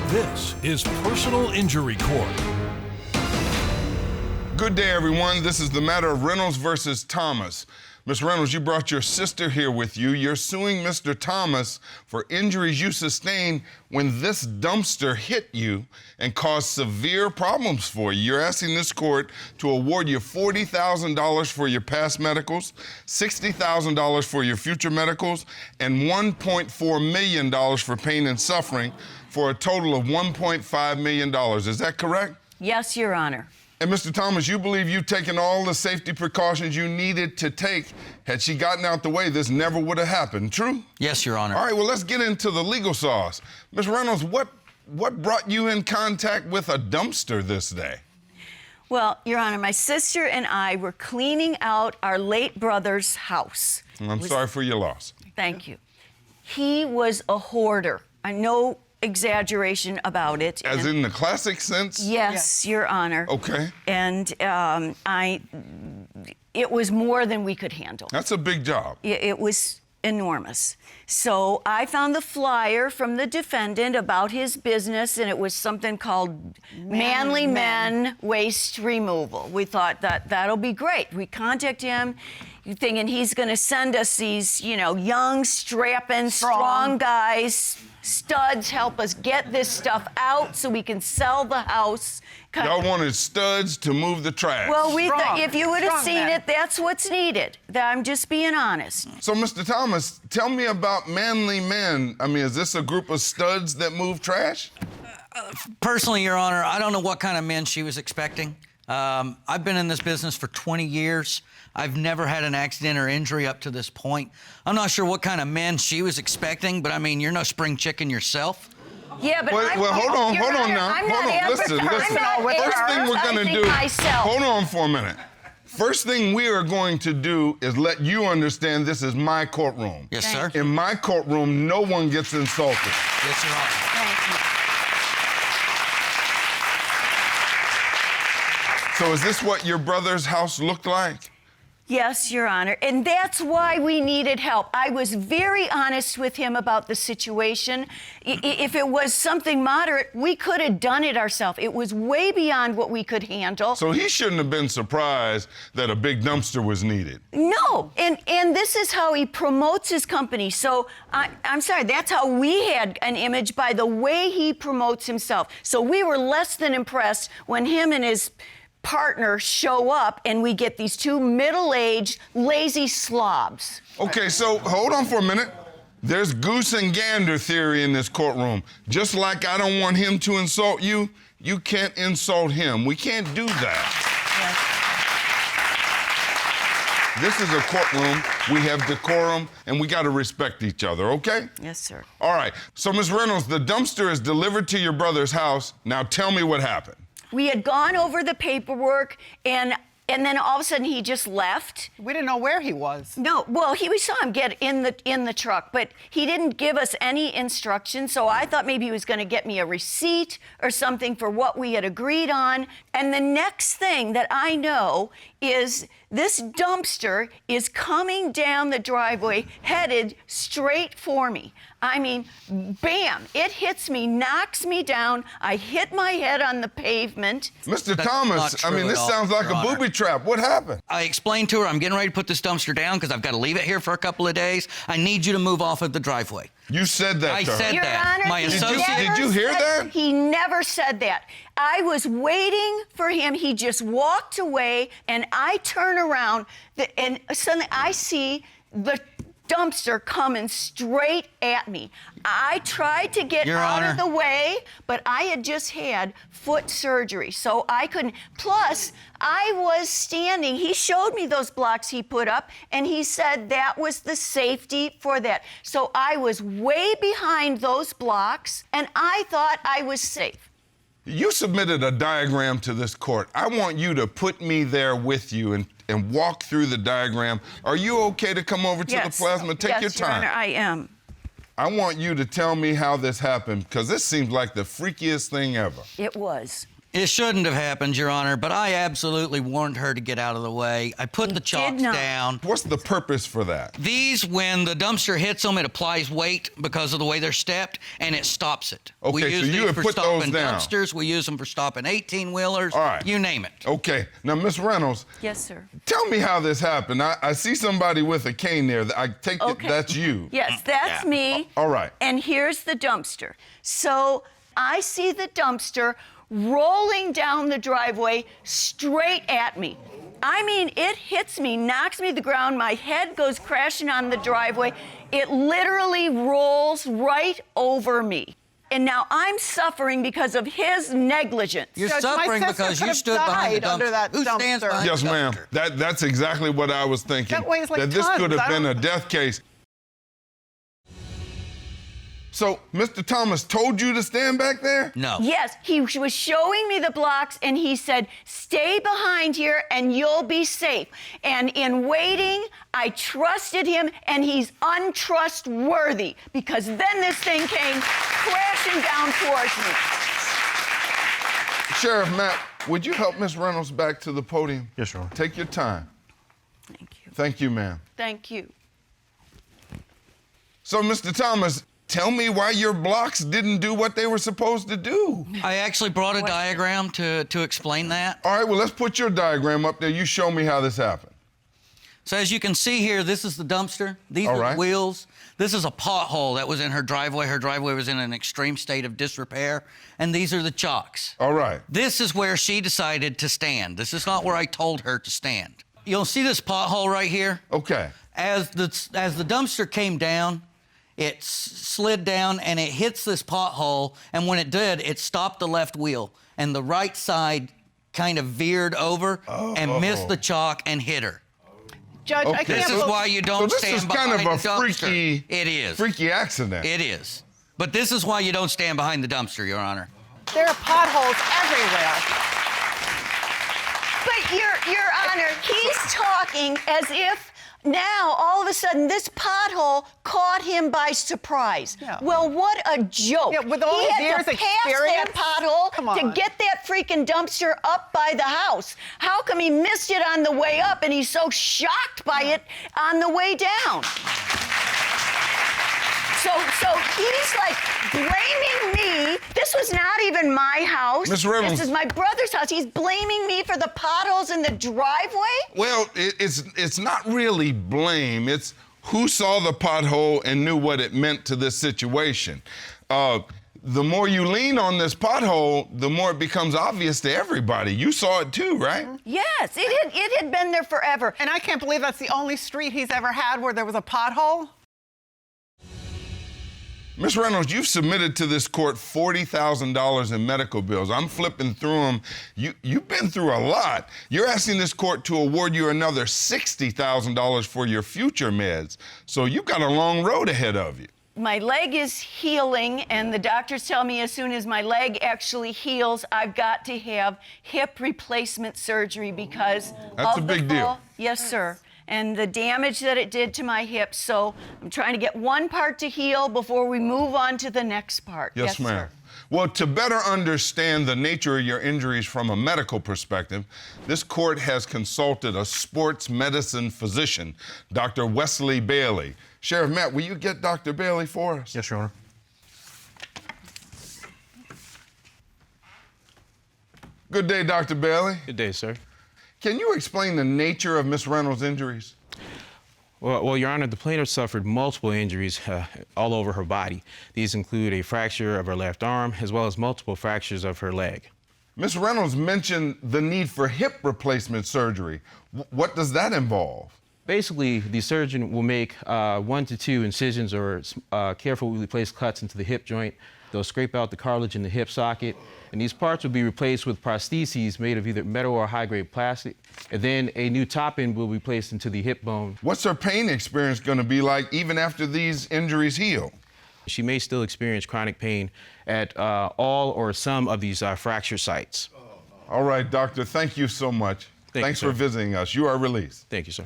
This is Personal Injury Court. Good day, everyone. This is the matter of Reynolds versus Thomas. Ms. Reynolds, you brought your sister here with you. You're suing Mr. Thomas for injuries you sustained when this dumpster hit you and caused severe problems for you. You're asking this court to award you $40,000 for your past medicals, $60,000 for your future medicals, and $1.4 million for pain and suffering, for a total of $1.5 million. Is that correct? Yes, Your Honor. And Mr. Thomas, you believe you've taken all the safety precautions you needed to take. Had she gotten out the way, this never would have happened, true? Yes, Your Honor. All right, well, let's get into the legal sauce. Ms. Reynolds, what brought you in contact with a dumpster this day? Well, Your Honor, my sister and I were cleaning out our late brother's house. I'm sorry for your loss. Thank you. He was a hoarder. I know exaggeration about it. As in the classic sense? Yes, Your Honor. Okay. And it was more than we could handle. That's a big job. It was enormous. So I found the flyer from the defendant about his business, and it was something called Manly Men Waste Removal. We thought that'll be great. We contact him, thinking he's going to send us these, young, strapping, strong guys, studs, help us get this stuff out so we can sell the house. Y'all wanted studs to move the trash. Well, we thought if you would have seen it, that's what's needed. I'm just being honest. So, Mr. Thomas, tell me about Manly Men. I mean, is this a group of studs that move trash? Personally, Your Honor, I don't know what kind of men she was expecting. I've been in this business for 20 years. I've never had an accident or injury up to this point. I'm not sure what kind of men she was expecting, but I mean, you're no spring chicken yourself. Yeah, but well, hold on now. Listen. First thing we're gonna do. Hold on for a minute. First thing we are going to do is let you understand this is my courtroom. Yes, sir. In my courtroom, no one gets insulted. Yes, Your Honor. Thank you. So is this what your brother's house looked like? Yes, Your Honor, and that's why we needed help. I was very honest with him about the situation. If it was something moderate, we could have done it ourselves. It was way beyond what we could handle. So he shouldn't have been surprised that a big dumpster was needed. No, and this is how he promotes his company. So I'm sorry, that's how we had an image by the way he promotes himself. So we were less than impressed when him and his partner show up and we get these two middle-aged, lazy slobs. Okay, so hold on for a minute. There's goose and gander theory in this courtroom. Just like I don't want him to insult you, you can't insult him. We can't do that. Yes. This is a courtroom. We have decorum, and we got to respect each other, okay? Yes, sir. All right. So, Ms. Reynolds, the dumpster is delivered to your brother's house. Now tell me what happened. We had gone over the paperwork, and then all of a sudden he just left. We didn't know where he was. No, well, we saw him get in the truck, but he didn't give us any instructions, so I thought maybe he was going to get me a receipt or something for what we had agreed on. And the next thing that I know is this dumpster is coming down the driveway, headed straight for me. I mean, bam, it hits me, knocks me down. I hit my head on the pavement. Mr. Thomas, I mean, this sounds like a booby trap. What happened? I explained to her, I'm getting ready to put this dumpster down because I've got to leave it here for a couple of days. I need you to move off of the driveway. You said that to her. I said Your that. Honor, My associate. Did you hear that? He never said that. I was waiting for him. He just walked away, and I turn around, and suddenly I see the dumpster coming straight at me. I tried to get out of the way, but I had just had foot surgery, so I couldn't. Plus, I was standing. He showed me those blocks he put up, and he said that was the safety for that. So I was way behind those blocks, and I thought I was safe. You submitted a diagram to this court. I want you to put me there with you and walk through the diagram. Are you okay to come over to the plasma? Take your time. Yes, Your Honor, I am. I want you to tell me how this happened, because this seems like the freakiest thing ever. It was. It shouldn't have happened, Your Honor, but I absolutely warned her to get out of the way. I put the chalks down. What's the purpose for that? These, when the dumpster hits them, it applies weight because of the way they're stepped, and it stops it. Okay, we use so you these have for put those stopping down. dumpsters. We use them for stopping 18-wheelers. All right. You name it. Okay. Now, Miss Reynolds. Yes, sir. Tell me how this happened. I see somebody with a cane there. I take it that's you. Yes, that's me. All right. And here's the dumpster. So I see the dumpster rolling down the driveway straight at me. I mean, it hits me, knocks me to the ground. My head goes crashing on the driveway. It literally rolls right over me. And now I'm suffering because of his negligence. You're Judge, my suffering sister because could you have stood behind the died under dumpster. that Who stands dumpster. behind Yes, the ma'am. dumpster? That's exactly what I was thinking. That weighs like that this could have tons. been a death case. So, Mr. Thomas told you to stand back there? No. Yes, he was showing me the blocks and he said, stay behind here and you'll be safe. And in waiting, I trusted him and he's untrustworthy because then this thing came crashing down towards me. Sheriff Matt, would you help Miss Reynolds back to the podium? Yes, Your Honor. Take your time. Thank you. Thank you, ma'am. Thank you. So, Mr. Thomas, tell me why your blocks didn't do what they were supposed to do. I actually brought a diagram to explain that. All right, well, let's put your diagram up there. You show me how this happened. So as you can see here, this is the dumpster. These All are right. the wheels. This is a pothole that was in her driveway. Her driveway was in an extreme state of disrepair. And these are the chocks. All right. This is where she decided to stand. This is not where I told her to stand. You'll see this pothole right here. Okay. As the dumpster came down, it slid down and it hits this pothole. And when it did, it stopped the left wheel. And the right side kind of veered over and missed the chalk and hit her. Judge, I Okay. can't This is believe- why you don't So this stand is behind kind of a the dumpster. freaky, It is. freaky accident. It is. But this is why you don't stand behind the dumpster, Your Honor. there are potholes everywhere. But Your Honor, he's talking as if now all of a sudden this pothole caught him by surprise. Yeah. Well, what a joke. Yeah, with all he his had years to pass that experience? pothole Come to on. get that freaking dumpster up by the house. How come he missed it on the way up and he's so shocked by it on the way down? So he's like blaming me. This was not even my house. Miss Reynolds. This is my brother's house. He's blaming me for the potholes in the driveway? Well, it's not really blame. It's who saw the pothole and knew what it meant to this situation. The more you lean on this pothole, the more it becomes obvious to everybody. You saw it too, right? Yes, it had been there forever. And I can't believe that's the only street he's ever had where there was a pothole. Miss Reynolds, you've submitted to this court $40,000 in medical bills. I'm flipping through them. You've been through a lot. You're asking this court to award you another $60,000 for your future meds. So you've got a long road ahead of you. My leg is healing, and the doctors tell me as soon as my leg actually heals, I've got to have hip replacement surgery because That's of a the big deal. fall. Yes, sir. And the damage that it did to my hip. So I'm trying to get one part to heal before we move on to the next part. Yes, ma'am. sir. Well, to better understand the nature of your injuries from a medical perspective, this court has consulted a sports medicine physician, Dr. Wesley Bailey. Sheriff Matt, will you get Dr. Bailey for us? Yes, Your Honor. Good day, Dr. Bailey. Good day, sir. Can you explain the nature of Miss Reynolds' injuries? Well, Your Honor, the plaintiff suffered multiple injuries all over her body. These include a fracture of her left arm, as well as multiple fractures of her leg. Miss Reynolds mentioned the need for hip replacement surgery. What does that involve? Basically, the surgeon will make 1 to 2 incisions or carefully placed cuts into the hip joint. They'll scrape out the cartilage in the hip socket, and these parts will be replaced with prostheses made of either metal or high-grade plastic. And then a new top-end will be placed into the hip bone. What's her pain experience going to be like even after these injuries heal? She may still experience chronic pain at all or some of these fracture sites. All right, doctor, thank you so much. Thank you, Thanks sir. for visiting us. You are released. Thank you, sir.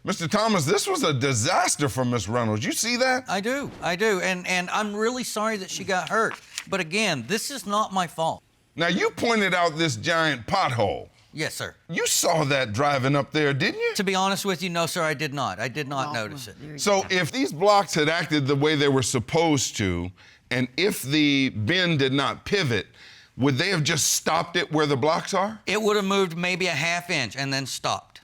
Mr. Thomas, this was a disaster for Miss Reynolds. You see that? I do. And I'm really sorry that she got hurt. But again, this is not my fault. Now, you pointed out this giant pothole. Yes, sir. You saw that driving up there, didn't you? To be honest with you, no, sir, I did not. I did not notice it. So if these blocks had acted the way they were supposed to, and if the bin did not pivot, would they have just stopped it where the blocks are? It would have moved maybe a half inch and then stopped.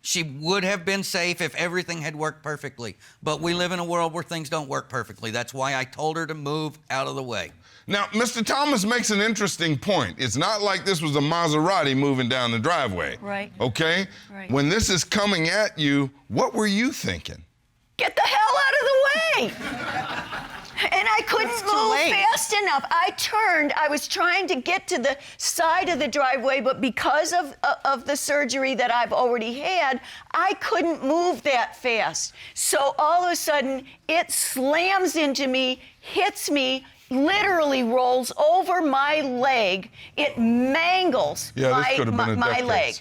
She would have been safe if everything had worked perfectly. But we live in a world where things don't work perfectly. That's why I told her to move out of the way. Now, Mr. Thomas makes an interesting point. It's not like this was a Maserati moving down the driveway. Right. Okay? Right. When this is coming at you, what were you thinking? Get the hell out of the way! And I couldn't move fast enough. I turned. I was trying to get to the side of the driveway, but because of the surgery that I've already had, I couldn't move that fast. So all of a sudden, it slams into me, hits me, literally rolls over my leg. It mangles my leg.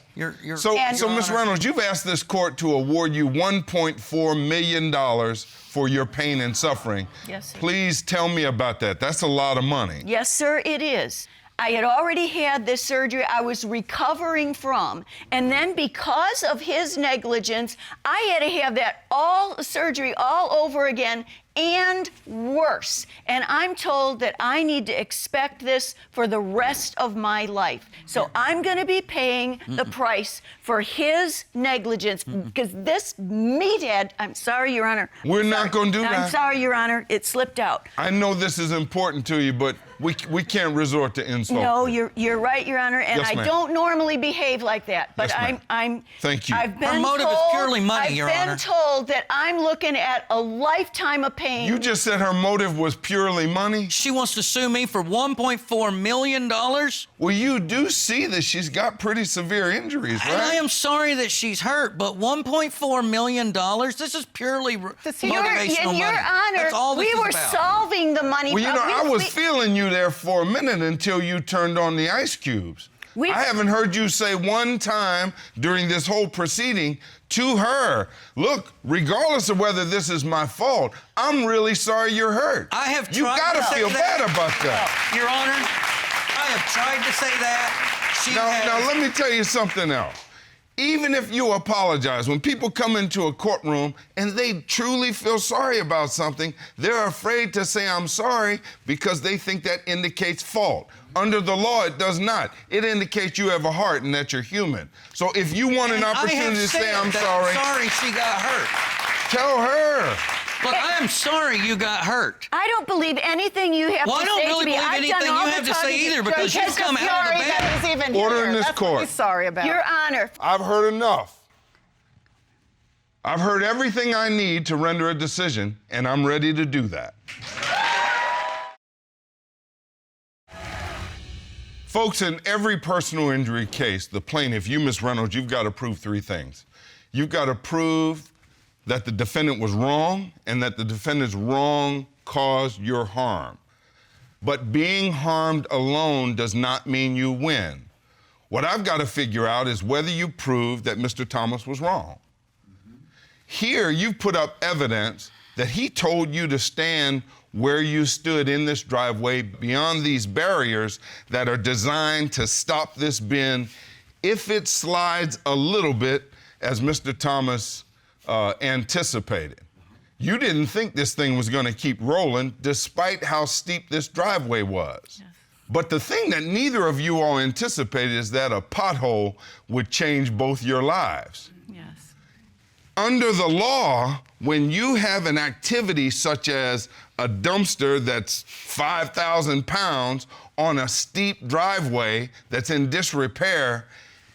So Ms. Reynolds, you've asked this court to award you $1.4 million for your pain and suffering. Yes, sir. Please tell me about that. That's a lot of money. Yes, sir, it is. I had already had this surgery I was recovering from. And then because of his negligence, I had to have that surgery all over again and worse. And I'm told that I need to expect this for the rest of my life. So I'm going to be paying the price for his negligence because this meathead, I'm sorry, Your Honor. We're not going to do that. I'm sorry, Your Honor. It slipped out. I know this is important to you, but we can't resort to insult. No, you're right, Your Honor, and Yes, I ma'am. don't normally behave like that, but Yes, ma'am. Thank you. I've been Her motive is told, purely money, Your Honor. I've been told that I'm looking at a lifetime of pain. You just said her motive was purely money? She wants to sue me for $1.4 million? Well, you do see that she's got pretty severe injuries, right? And I am sorry that she's hurt, but $1.4 million? This is purely motivational money. Your Honor, That's all this we is were about. solving the money Well, you know, problem. I was feeling you there for a minute until you turned on the ice cubes. I haven't heard you say one time during this whole proceeding to her, look, regardless of whether this is my fault, I'm really sorry you're hurt. I have tried You gotta to say feel that. bad about that. Your Honor, I have tried to say that. Now, let me tell you something else. Even if you apologize, when people come into a courtroom and they truly feel sorry about something, they're afraid to say, I'm sorry, because they think that indicates fault. Under the law, it does not. It indicates you have a heart and that you're human. So if you want an opportunity to say, I'm sorry. Sorry she got hurt. Tell her. Look, I am sorry you got hurt. I don't believe anything you have Well, to I don't say really to me. believe I've anything done all you the have to say talking either because you've come out of Sorry the that bed. he's even Order here. in this That's court. what he's sorry about. Your Honor. I've heard enough. I've heard everything I need to render a decision, and I'm ready to do that. Folks, in every personal injury case, the plaintiff, you, Ms. Reynolds, you've got to prove three things. You've got to prove that the defendant was wrong and that the defendant's wrong caused your harm. But being harmed alone does not mean you win. What I've got to figure out is whether you prove that Mr. Thomas was wrong. Here, you've put up evidence that he told you to stand where you stood in this driveway beyond these barriers that are designed to stop this bin if it slides a little bit, as Mr. Thomas anticipated. You didn't think this thing was going to keep rolling despite how steep this driveway was. Yes. But the thing that neither of you all anticipated is that a pothole would change both your lives. Yes. Under the law, when you have an activity such as a dumpster that's 5,000 pounds on a steep driveway that's in disrepair,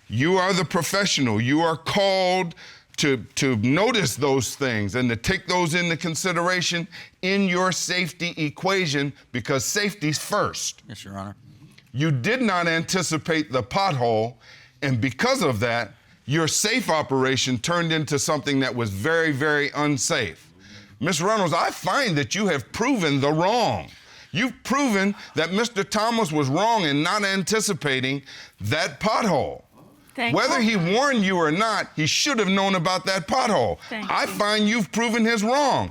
you are the professional. You are called to notice those things and to take those into consideration in your safety equation because safety's first. Yes, Your Honor. You did not anticipate the pothole, and because of that, your safe operation turned into something that was very, very unsafe. Ms. Reynolds, I find that you have proven the wrong. You've proven that Mr. Thomas was wrong in not anticipating that pothole. Whether he warned you or not, he should have known about that pothole. I find you've proven his wrong.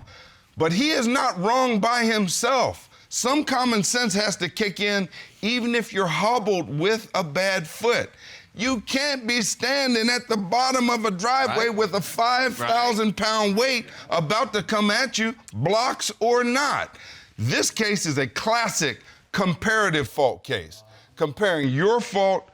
But he is not wrong by himself. Some common sense has to kick in even if you're hobbled with a bad foot. You can't be standing at the bottom of a driveway with a 5,000-pound weight about to come at you, blocks or not. This case is a classic comparative fault case, comparing your fault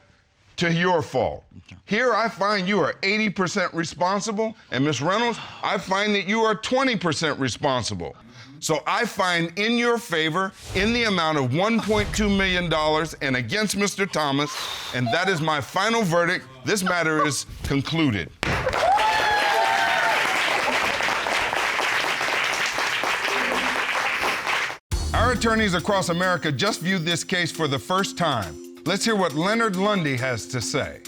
to your fault. Here I find you are 80% responsible, and Ms. Reynolds, I find that you are 20% responsible. So I find in your favor in the amount of $1.2 million and against Mr. Thomas, and that is my final verdict. This matter is concluded. Our attorneys across America just viewed this case for the first time. Let's hear what Leonard Lundy has to say.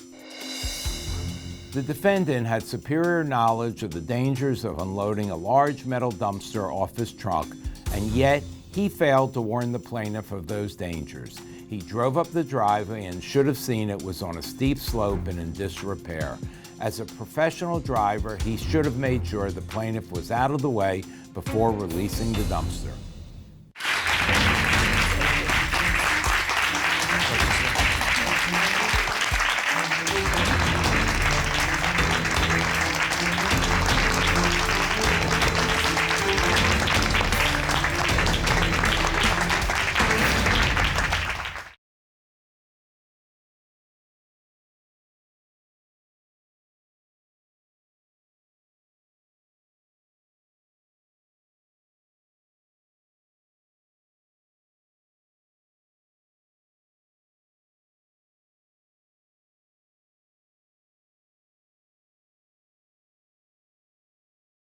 The defendant had superior knowledge of the dangers of unloading a large metal dumpster off his truck, and yet he failed to warn the plaintiff of those dangers. He drove up the driveway and should have seen it was on a steep slope and in disrepair. As a professional driver, he should have made sure the plaintiff was out of the way before releasing the dumpster.